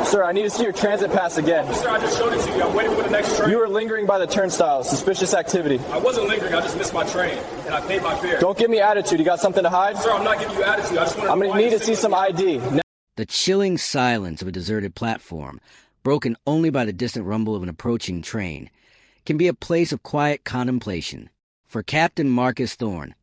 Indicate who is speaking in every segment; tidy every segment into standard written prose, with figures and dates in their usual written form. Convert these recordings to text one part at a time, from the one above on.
Speaker 1: Sir, I need to see your transit pass again.
Speaker 2: Sir, I just showed it to you. I'm waiting for the next train.
Speaker 1: You were lingering by the turnstile. Suspicious activity.
Speaker 2: I wasn't lingering. I just missed my train, and I paid my fare.
Speaker 1: Don't give me attitude. You got something to hide?
Speaker 2: Sir, I'm not giving you attitude. I just want to...
Speaker 1: I'm going to need to see some ID.
Speaker 3: The chilling silence of a deserted platform, broken only by the distant rumble of an approaching train, can be a place of quiet contemplation. For Captain Marcus Thorne,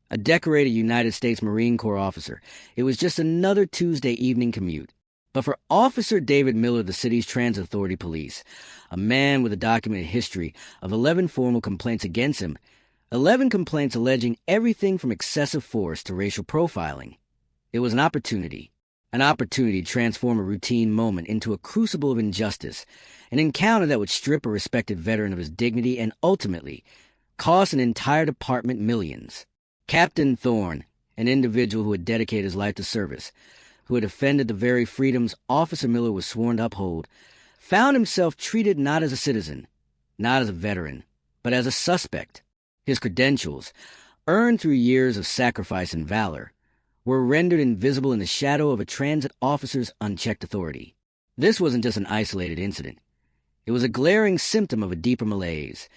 Speaker 3: a decorated United States Marine Corps officer, it was just another Tuesday evening commute. But for Officer David Miller of the city's Transit Authority Police, a man with a documented history of 11 formal complaints against him, 11 complaints alleging everything from excessive force to racial profiling, it was an opportunity to transform a routine moment into a crucible of injustice, an encounter that would strip a respected veteran of his dignity and ultimately cost an entire department millions. Captain Thorne, an individual who had dedicated his life to service, who had defended the very freedoms Officer Miller was sworn to uphold, found himself treated not as a citizen, not as a veteran, but as a suspect. His credentials, earned through years of sacrifice and valor, were rendered invisible in the shadow of a transit officer's unchecked authority. This wasn't just an isolated incident. It was a glaring symptom of a deeper malaise,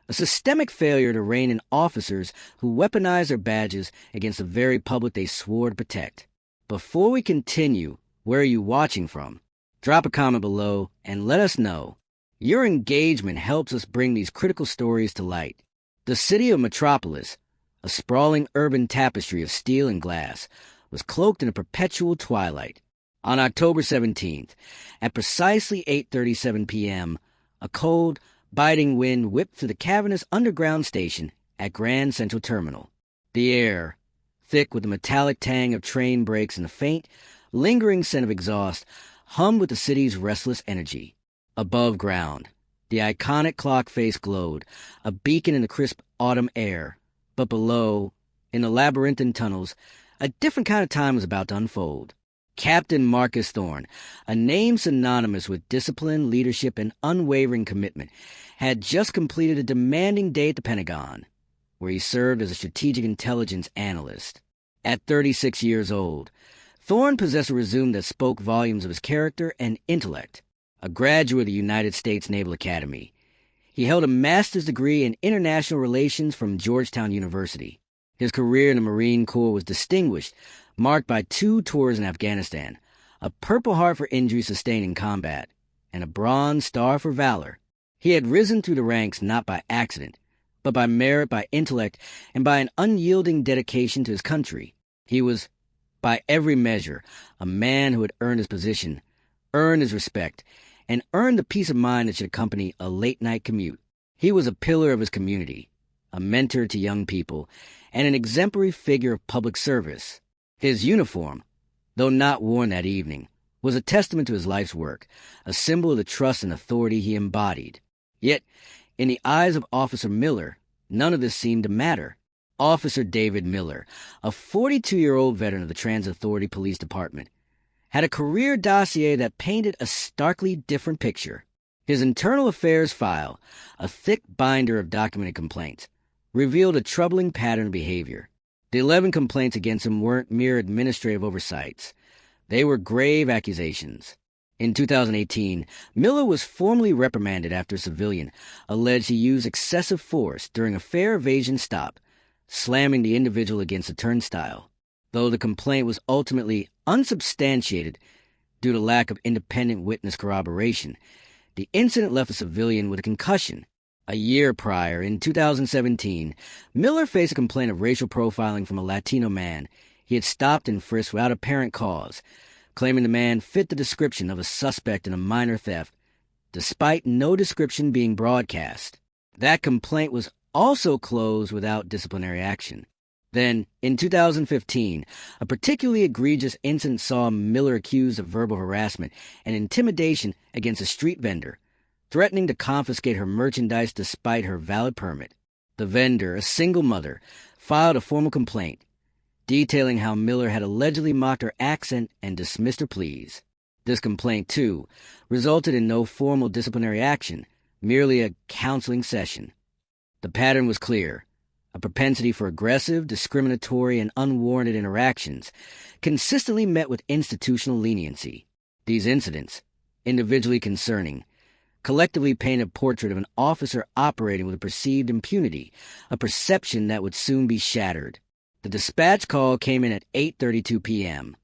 Speaker 3: a systemic failure to rein in officers who weaponize their badges against the very public they swore to protect. Before we continue, where are you watching from? Drop a comment below and let us know. Your engagement helps us bring these critical stories to light. The city of Metropolis, a sprawling urban tapestry of steel and glass, was cloaked in a perpetual twilight. On October 17th, at precisely 8:37 p.m., a cold, biting wind whipped through the cavernous underground station at Grand Central Terminal. The air, thick with the metallic tang of train brakes and the faint, lingering scent of exhaust, hummed with the city's restless energy. Above ground, the iconic clock face glowed, a beacon in the crisp autumn air. But below, in the labyrinthine tunnels, a different kind of time was about to unfold. Captain Marcus Thorne, a name synonymous with discipline, leadership, and unwavering commitment, had just completed a demanding day at the Pentagon, where he served as a strategic intelligence analyst. At 36 years old, Thorne possessed a resume that spoke volumes of his character and intellect. A graduate of the United States Naval Academy, he held a master's degree in international relations from Georgetown University. His career in the Marine Corps was distinguished, marked by 2 tours in Afghanistan, a Purple Heart for injuries sustained in combat, and a Bronze Star for valor. He had risen through the ranks not by accident, but by merit, by intellect, and by an unyielding dedication to his country. He was, by every measure, a man who had earned his position, earned his respect, and earned the peace of mind that should accompany a late-night commute. He was a pillar of his community, a mentor to young people, and an exemplary figure of public service. His uniform, though not worn that evening, was a testament to his life's work, a symbol of the trust and authority he embodied. Yet, in the eyes of Officer Miller, none of this seemed to matter. Officer David Miller, a 42-year-old veteran of the Transit Authority Police Department, had a career dossier that painted a starkly different picture. His internal affairs file, a thick binder of documented complaints, revealed a troubling pattern of behavior. The 11 complaints against him weren't mere administrative oversights. They were grave accusations. In 2018, Miller was formally reprimanded after a civilian alleged he used excessive force during a fare evasion stop, slamming the individual against a turnstile. Though the complaint was ultimately unsubstantiated due to lack of independent witness corroboration, the incident left a civilian with a concussion. A year prior, in 2017, Miller faced a complaint of racial profiling from a Latino man he had stopped and frisked without apparent cause, claiming the man fit the description of a suspect in a minor theft, despite no description being broadcast. That complaint was also closed without disciplinary action. Then, in 2015, a particularly egregious incident saw Miller accused of verbal harassment and intimidation against a street vendor, threatening to confiscate her merchandise despite her valid permit. The vendor, a single mother, filed a formal complaint, detailing how Miller had allegedly mocked her accent and dismissed her pleas. This complaint, too, resulted in no formal disciplinary action, merely a counseling session. The pattern was clear: a propensity for aggressive, discriminatory, and unwarranted interactions, consistently met with institutional leniency. These incidents, individually concerning, collectively paint a portrait of an officer operating with a perceived impunity, a perception that would soon be shattered. The dispatch call came in at 8:32 p.m.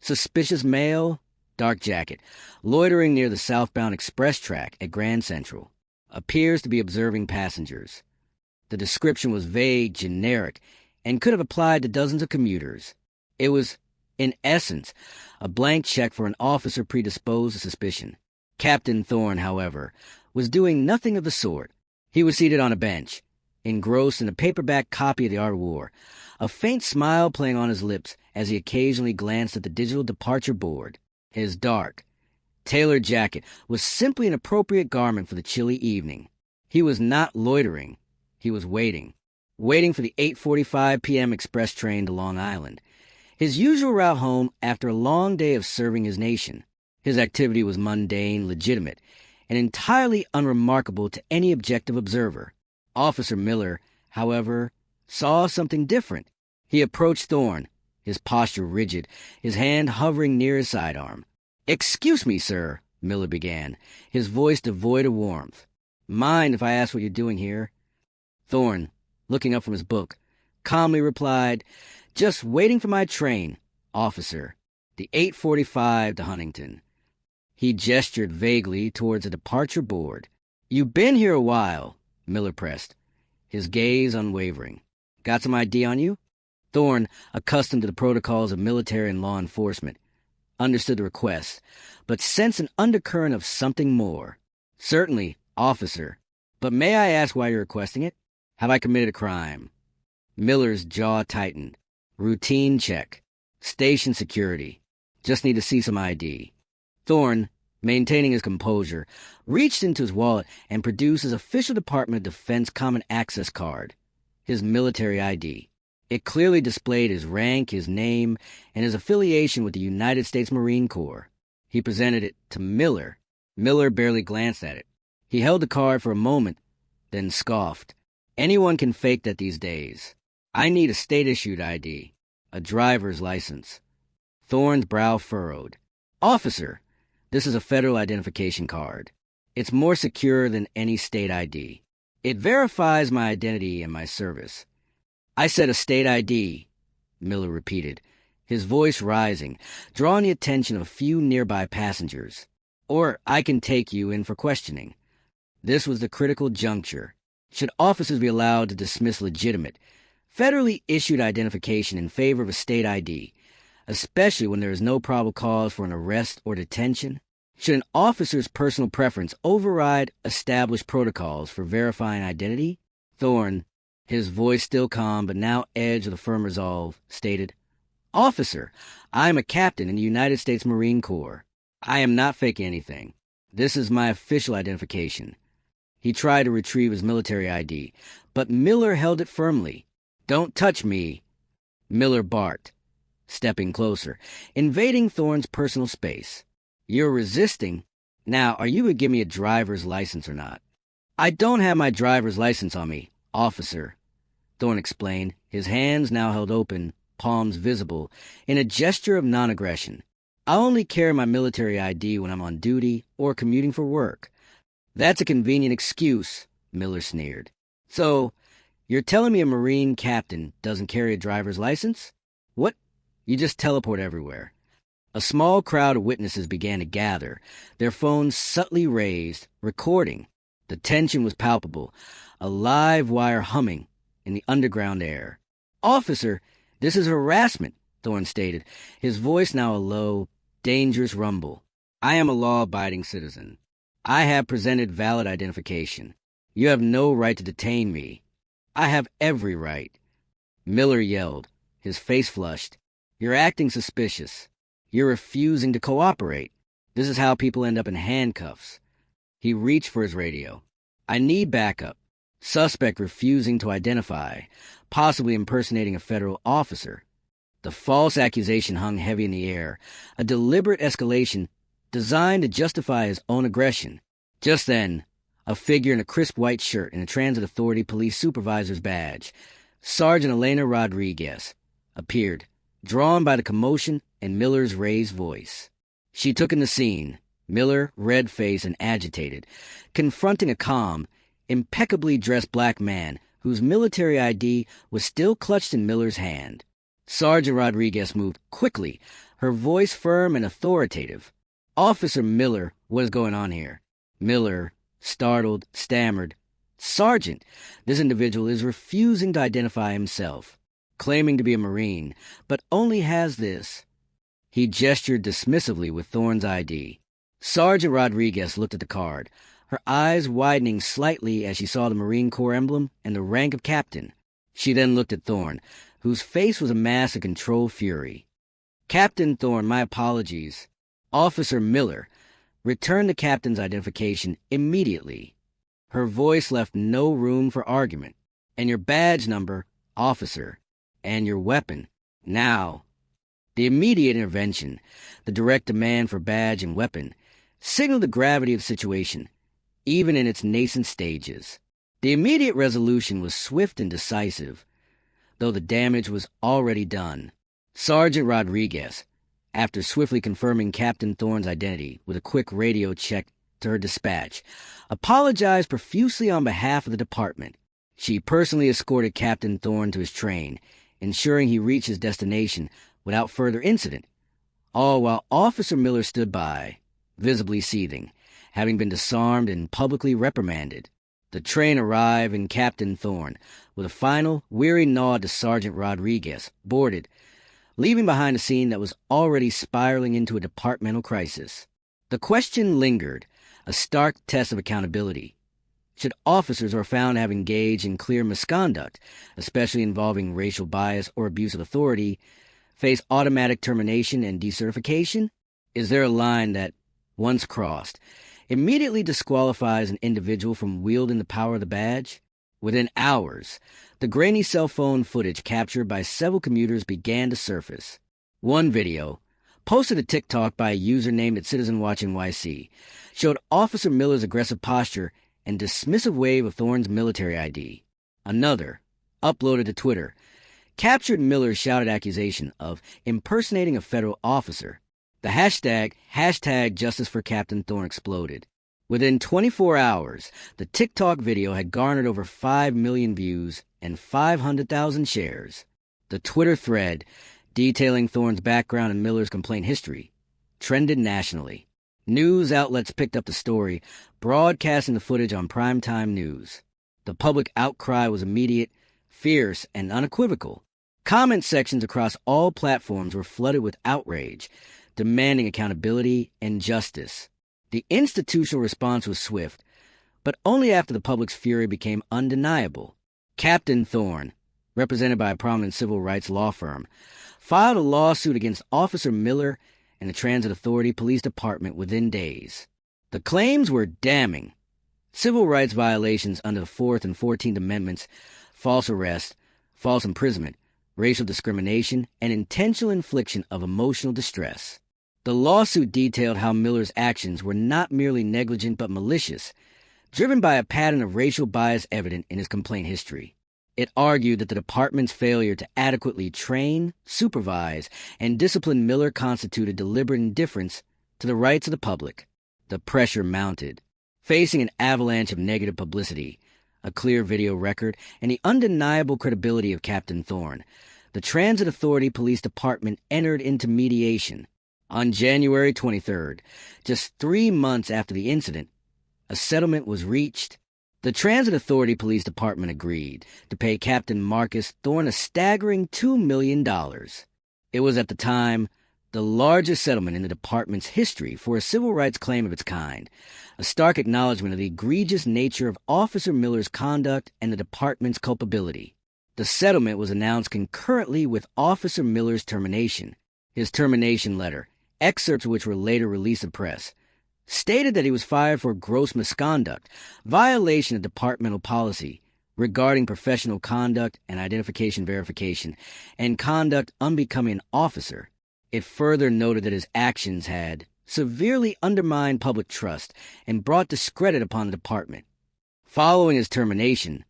Speaker 3: Suspicious male, dark jacket, loitering near the southbound express track at Grand Central. Appears to be observing passengers. The description was vague, generic, and could have applied to dozens of commuters. It was, in essence, a blank check for an officer predisposed to suspicion. Captain Thorne, however, was doing nothing of the sort. He was seated on a bench, engrossed in a paperback copy of the Art of War, a faint smile playing on his lips as he occasionally glanced at the digital departure board. His dark, tailored jacket was simply an appropriate garment for the chilly evening. He was not loitering. He was waiting for the 8:45 p.m. express train to Long Island, his usual route home after a long day of serving his nation. His activity was mundane, legitimate, and entirely unremarkable to any objective observer. Officer Miller, however, saw something different. He approached Thorne, his posture rigid, his hand hovering near his sidearm. "Excuse me, sir," Miller began, his voice devoid of warmth. "Mind if I ask what you're doing here?" Thorne, looking up from his book, calmly replied, "Just waiting for my train, officer. The 8:45 to Huntington." He gestured vaguely towards a departure board. "You've been here a while," Miller pressed, his gaze unwavering. "Got some ID on you?" Thorne, accustomed to the protocols of military and law enforcement, understood the request, but sensed an undercurrent of something more. "Certainly, officer. But may I ask why you're requesting it? Have I committed a crime?" Miller's jaw tightened. "Routine check. Station security. Just need to see some ID." Thorne, maintaining his composure, reached into his wallet and produced his official Department of Defense Common Access card, his military ID. It clearly displayed his rank, his name, and his affiliation with the United States Marine Corps. He presented it to Miller. Miller barely glanced at it. He held the card for a moment, then scoffed. "Anyone can fake that these days. I need a state-issued ID, a driver's license." Thorne's brow furrowed. "Officer, this is a federal identification card. It's more secure than any state ID. It verifies my identity and my service." "I said a state ID," Miller repeated, his voice rising, drawing the attention of a few nearby passengers. "Or I can take you in for questioning." This was the critical juncture. Should officers be allowed to dismiss legitimate, federally issued identification in favor of a state ID, especially when there is no probable cause for an arrest or detention? Should an officer's personal preference override established protocols for verifying identity? Thorne, his voice still calm but now edged with a firm resolve, stated, "Officer, I am a captain in the United States Marine Corps. I am not faking anything. This is my official identification." He tried to retrieve his military ID, but Miller held it firmly. "Don't touch me," Miller barked, stepping closer, invading Thorne's personal space. "You're resisting. Now, are you going to give me a driver's license or not?" "I don't have my driver's license on me, officer," Thorne explained, his hands now held open, palms visible, in a gesture of non-aggression. "I only carry my military ID when I'm on duty or commuting for work." "That's a convenient excuse," Miller sneered. "So, you're telling me a Marine captain doesn't carry a driver's license? What? You just teleport everywhere." A small crowd of witnesses began to gather, their phones subtly raised, recording. The tension was palpable, a live wire humming in the underground air. "Officer, this is harassment," Thorne stated, his voice now a low, dangerous rumble. "I am a law-abiding citizen. I have presented valid identification. You have no right to detain me." "I have every right," Miller yelled, his face flushed. "You're acting suspicious. You're refusing to cooperate. This is how people end up in handcuffs." He reached for his radio. "I need backup. Suspect refusing to identify, possibly impersonating a federal officer." The false accusation hung heavy in the air, a deliberate escalation designed to justify his own aggression. Just then, a figure in a crisp white shirt and a Transit Authority police supervisor's badge, Sergeant Elena Rodriguez, appeared, drawn by the commotion and Miller's raised voice. She took in the scene, Miller, red-faced and agitated, confronting a calm, impeccably dressed black man whose military ID was still clutched in Miller's hand. Sergeant Rodriguez moved quickly, her voice firm and authoritative. "Officer Miller, what is going on here?" Miller, startled, stammered, "Sergeant, this individual is refusing to identify himself, claiming to be a Marine, but only has this." He gestured dismissively with Thorne's ID. Sergeant Rodriguez looked at the card, her eyes widening slightly as she saw the Marine Corps emblem and the rank of captain. She then looked at Thorne, whose face was a mask of controlled fury. "Captain Thorne, my apologies. Officer Miller, return the captain's identification immediately." Her voice left no room for argument. "And your badge number, officer. And your weapon, now." The immediate intervention, the direct demand for badge and weapon, signaled the gravity of the situation, even in its nascent stages. The immediate resolution was swift and decisive, though the damage was already done. Sergeant Rodriguez, after swiftly confirming Captain Thorne's identity with a quick radio check to her dispatch, apologized profusely on behalf of the department. She personally escorted Captain Thorne to his train, ensuring he reached his destination without further incident, all while Officer Miller stood by, visibly seething, having been disarmed and publicly reprimanded. The train arrived and Captain Thorne, with a final, weary nod to Sergeant Rodriguez, boarded, leaving behind a scene that was already spiraling into a departmental crisis. The question lingered, a stark test of accountability. Should officers who are found to have engaged in clear misconduct, especially involving racial bias or abuse of authority, face automatic termination and decertification? Is there a line that, once crossed, immediately disqualifies an individual from wielding the power of the badge? Within hours, the grainy cell phone footage captured by several commuters began to surface. One video, posted to TikTok by a user named @CitizenWatchNYC, showed Officer Miller's aggressive posture and dismissive wave of Thorne's military ID. Another, uploaded to Twitter, captured Miller's shouted accusation of impersonating a federal officer. The hashtag Justice for Captain Thorne exploded. Within 24 hours, the TikTok video had garnered over 5 million views and 500,000 shares. The Twitter thread, detailing Thorne's background and Miller's complaint history, trended nationally. News outlets picked up the story, broadcasting the footage on primetime news. The public outcry was immediate, fierce, and unequivocal. Comment sections across all platforms were flooded with outrage, demanding accountability and justice. The institutional response was swift, but only after the public's fury became undeniable. Captain Thorne, represented by a prominent civil rights law firm, filed a lawsuit against Officer Miller and the Transit Authority Police Department within days. The claims were damning. Civil rights violations under the 4th and 14th Amendments, false arrest, false imprisonment, racial discrimination, and intentional infliction of emotional distress. The lawsuit detailed how Miller's actions were not merely negligent but malicious, driven by a pattern of racial bias evident in his complaint history. It argued that the department's failure to adequately train, supervise, and discipline Miller constituted deliberate indifference to the rights of the public. The pressure mounted. Facing an avalanche of negative publicity, a clear video record, and the undeniable credibility of Captain Thorne, the Transit Authority Police Department entered into mediation. On January 23rd, just 3 months after the incident, a settlement was reached. The Transit Authority Police Department agreed to pay Captain Marcus Thorne a staggering $2 million. It was at the time the largest settlement in the department's history for a civil rights claim of its kind, a stark acknowledgement of the egregious nature of Officer Miller's conduct and the department's culpability. The settlement was announced concurrently with Officer Miller's termination. His termination letter, excerpts of which were later released to the press, stated that he was fired for gross misconduct, violation of departmental policy regarding professional conduct and identification verification, and conduct unbecoming an officer. It further noted that his actions had severely undermined public trust and brought discredit upon the department. Following his termination,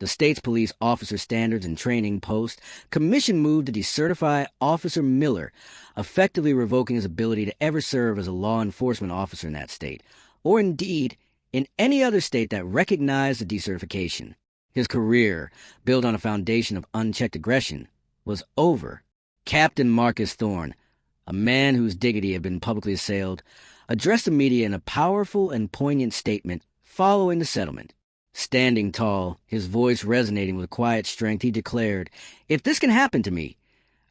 Speaker 3: The state's police officer standards and training post commission moved to decertify Officer Miller, effectively revoking his ability to ever serve as a law enforcement officer in that state, or indeed in any other state that recognized the decertification. His career, built on a foundation of unchecked aggression, was over. Captain Marcus Thorne, a man whose dignity had been publicly assailed, addressed the media in a powerful and poignant statement following the settlement. Standing tall, his voice resonating with quiet strength, he declared, "If this can happen to me,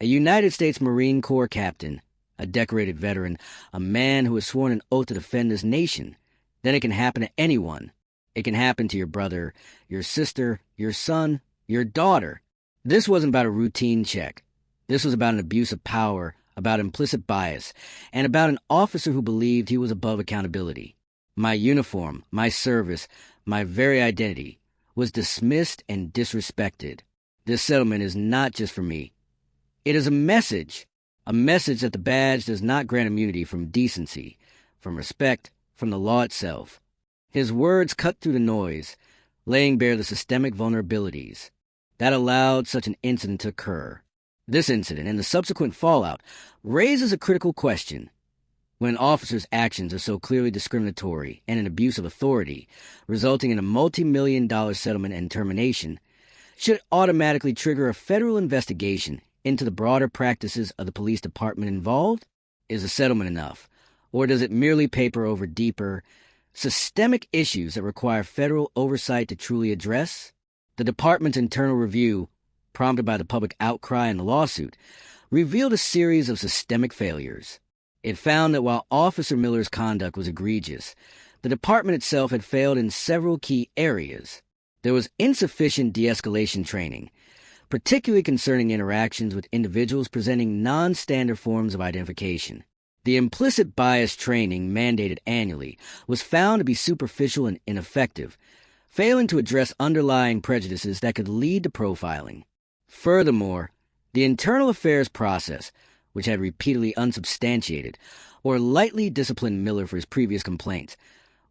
Speaker 3: a United States Marine Corps captain, a decorated veteran, a man who has sworn an oath to defend this nation, then it can happen to anyone. It can happen to your brother, your sister, your son, your daughter." This wasn't about a routine check. This was about an abuse of power, about implicit bias, and about an officer who believed he was above accountability. My uniform, my service, my very identity was dismissed and disrespected. This settlement is not just for me. It is a message that the badge does not grant immunity from decency, from respect, from the law itself. His words cut through the noise, laying bare the systemic vulnerabilities that allowed such an incident to occur. This incident and the subsequent fallout raises a critical question. When an officer's actions are so clearly discriminatory and an abuse of authority, resulting in a multi-million-dollar settlement and termination, should it automatically trigger a federal investigation into the broader practices of the police department involved? Is a settlement enough, or does it merely paper over deeper, systemic issues that require federal oversight to truly address? The department's internal review, prompted by the public outcry and the lawsuit, revealed a series of systemic failures. It found that while Officer Miller's conduct was egregious, the department itself had failed in several key areas. There was insufficient de-escalation training, particularly concerning interactions with individuals presenting non-standard forms of identification. The implicit bias training mandated annually was found to be superficial and ineffective, failing to address underlying prejudices that could lead to profiling. Furthermore, the internal affairs process, which had repeatedly unsubstantiated or lightly disciplined Miller for his previous complaints,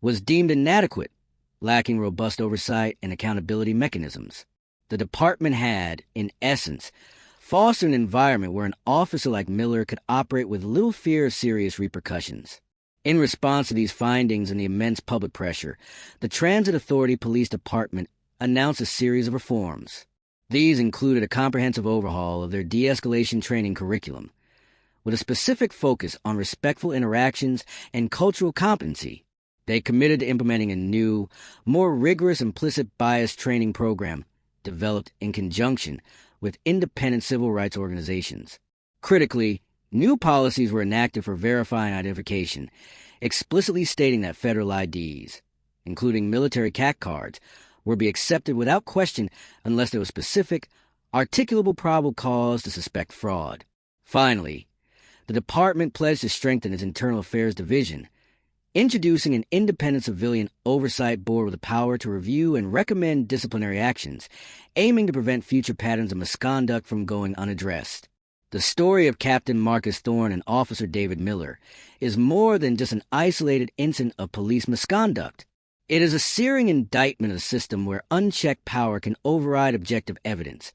Speaker 3: was deemed inadequate, lacking robust oversight and accountability mechanisms. The department had, in essence, fostered an environment where an officer like Miller could operate with little fear of serious repercussions. In response to these findings and the immense public pressure, the Transit Authority Police Department announced a series of reforms. These included a comprehensive overhaul of their de-escalation training curriculum, with a specific focus on respectful interactions and cultural competency. They committed to implementing a new, more rigorous implicit bias training program developed in conjunction with independent civil rights organizations. Critically, new policies were enacted for verifying identification, explicitly stating that federal IDs, including military CAC cards, were to be accepted without question unless there was specific, articulable probable cause to suspect fraud. Finally, the department pledged to strengthen its internal affairs division, introducing an independent civilian oversight board with the power to review and recommend disciplinary actions, aiming to prevent future patterns of misconduct from going unaddressed. The story of Captain Marcus Thorne and Officer David Miller is more than just an isolated incident of police misconduct. It is a searing indictment of a system where unchecked power can override objective evidence,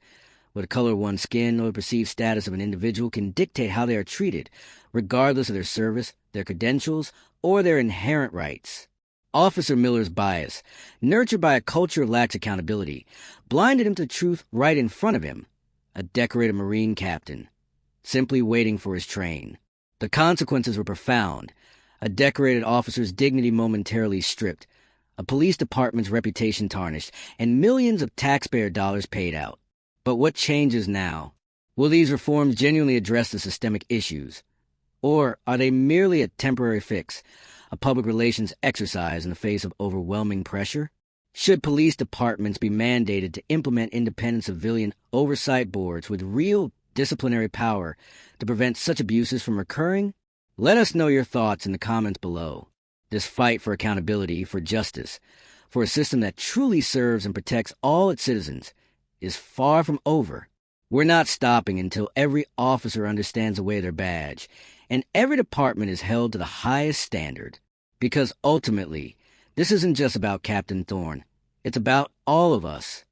Speaker 3: where the color of one's skin or the perceived status of an individual can dictate how they are treated, regardless of their service, their credentials, or their inherent rights. Officer Miller's bias, nurtured by a culture of lax accountability, blinded him to truth right in front of him, a decorated Marine captain, simply waiting for his train. The consequences were profound. A decorated officer's dignity momentarily stripped, a police department's reputation tarnished, and millions of taxpayer dollars paid out. But what changes now? Will these reforms genuinely address the systemic issues? Or are they merely a temporary fix, a public relations exercise in the face of overwhelming pressure? Should police departments be mandated to implement independent civilian oversight boards with real disciplinary power to prevent such abuses from recurring? Let us know your thoughts in the comments below. This fight for accountability, for justice, for a system that truly serves and protects all its citizens is far from over. We're not stopping until every officer understands the way of their badge, and every department is held to the highest standard. Because ultimately, this isn't just about Captain Thorne. It's about all of us.